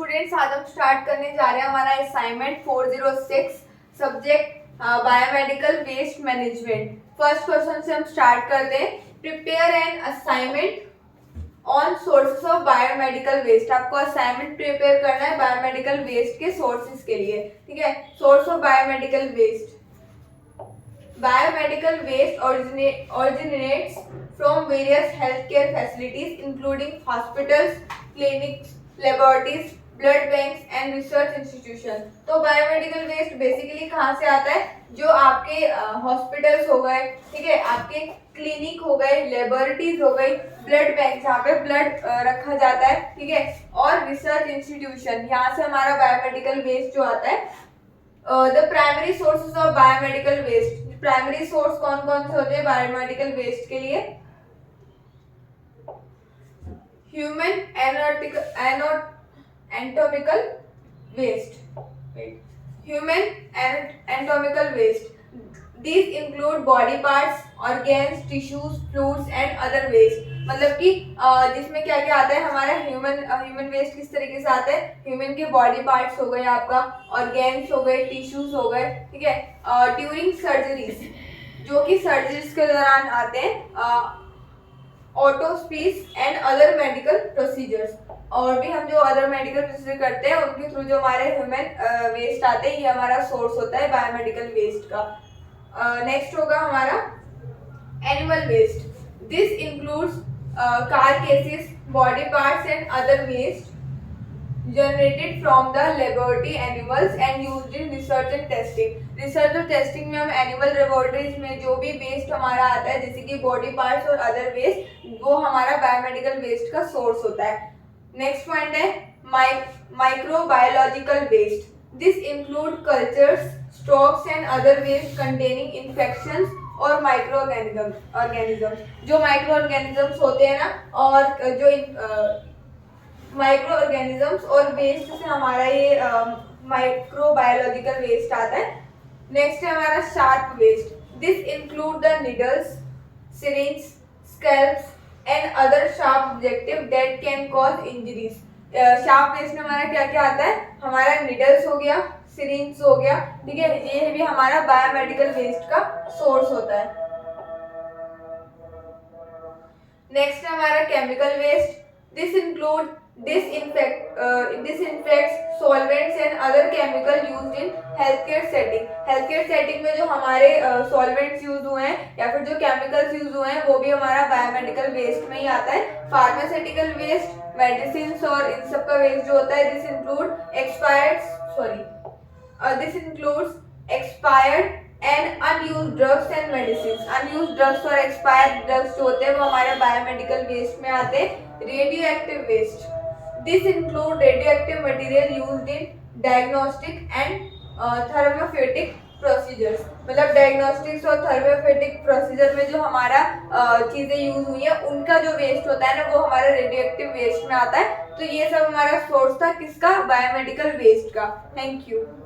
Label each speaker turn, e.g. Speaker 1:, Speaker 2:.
Speaker 1: Students, आज हम start करने जा रहे हैं हमारा assignment 406 subject biomedical waste management. First question से हम स्टार्ट करते हैं। Prepare an assignment on sources of biomedical waste. आपको असाइनमेंट प्रिपेयर करना है बायोमेडिकल वेस्ट के सोर्सेस के लिए, ठीक है। Source of biomedical waste. Biomedical waste originates from various healthcare facilities including hospitals, clinics, laboratories, blood banks and research institutions। तो biomedical waste basically कहाँ से आता है? जो आपके हॉस्पिटल्स हो गए, ठीक है, आपके क्लिनिक हो गए, लेबोरेटरीज हो गई, ब्लड बैंक जहाँ पे ब्लड रखा जाता है, ठीक है, और रिसर्च इंस्टीट्यूशन, यहाँ से हमारा बायोमेडिकल वेस्ट जो आता है। The primary sources of biomedical waste. Primary source कौन कौन से होते हैं बायोमेडिकल वेस्ट के लिए? Human anatomical waste, human anatomical waste. These include body parts, organs, tissues, fluids and other waste। मतलब कि जिसमें क्या क्या आता है हमारा ह्यूमन वेस्ट। किस तरीके से आता है? ह्यूमन के बॉडी पार्ट्स हो गए, आपका ऑर्गेन्स हो गए, टिश्यूज हो गए, ठीक है। ड्यूरिंग सर्जरीज, जो कि सर्जरीज के दौरान आते हैं। ऑटोप्सीज एंड अदर मेडिकल प्रोसीजर्स, और भी हम जो अदर मेडिकल प्रोसीजर करते हैं उनके थ्रू जो हमारे ह्यूमन वेस्ट आते हैं, ये हमारा सोर्स होता है बायोमेडिकल वेस्ट का। नेक्स्ट होगा हमारा animal waste. This includes carcasses, body parts and other waste generated from the laboratory animals and used in research and testing. Research और टेस्टिंग में हम एनिमल लेबोरेटरीज में जो भी वेस्ट हमारा आता है, जैसे कि बॉडी पार्ट्स और अदर वेस्ट, वो हमारा बायोमेडिकल वेस्ट का सोर्स होता है। नेक्स्ट पॉइंट है microbiological waste. This include cultures, stocks and other waste containing infections और माइक्रो ऑर्गेनिजम्स। जो माइक्रो ऑर्गेनिजम्स होते हैं ना, और जो माइक्रो ऑर्गेनिजम्स और वेस्ट से हमारा ये माइक्रोबायोलॉजिकल वेस्ट आता है। नेक्स्ट है हमारा sharp waste. This include the needles, syringe, scalps and other sharp objective that can cause injuries. Sharp waste में हमारा क्या क्या आता है? हमारा नीडल्स हो गया, सिरिंज हो गया, ठीक है, ये भी हमारा बायोमेडिकल वेस्ट का सोर्स होता है। नेक्स्ट है हमारा chemical waste. disinfects, solvents and other chemical used in healthcare setting। healthcare setting में जो हमारे solvents यूज हुए हैं या फिर जो chemicals यूज हुए हैं, वो भी हमारा बायोमेडिकल वेस्ट में ही आता है। फार्मास्यूटिकल वेस्ट, मेडिसिन और इन सब का वेस्ट जो होता है, this includes expired and unused drugs and medicines। unused drugs और expired drugs जो होते हैं वो हमारे बायोमेडिकल वेस्ट में आते हैं। Radioactive waste. This include radioactive material used in diagnostic and therapeutic procedures. मतलब डायग्नोस्टिक्स और थर्मास्यूटिक प्रोसीजर में जो हमारा चीजें यूज हुई है, उनका जो वेस्ट होता है ना, वो हमारा रेडियोएक्टिव वेस्ट में आता है। तो ये सब हमारा सोर्स था किसका? बायोमेडिकल वेस्ट का। Thank you.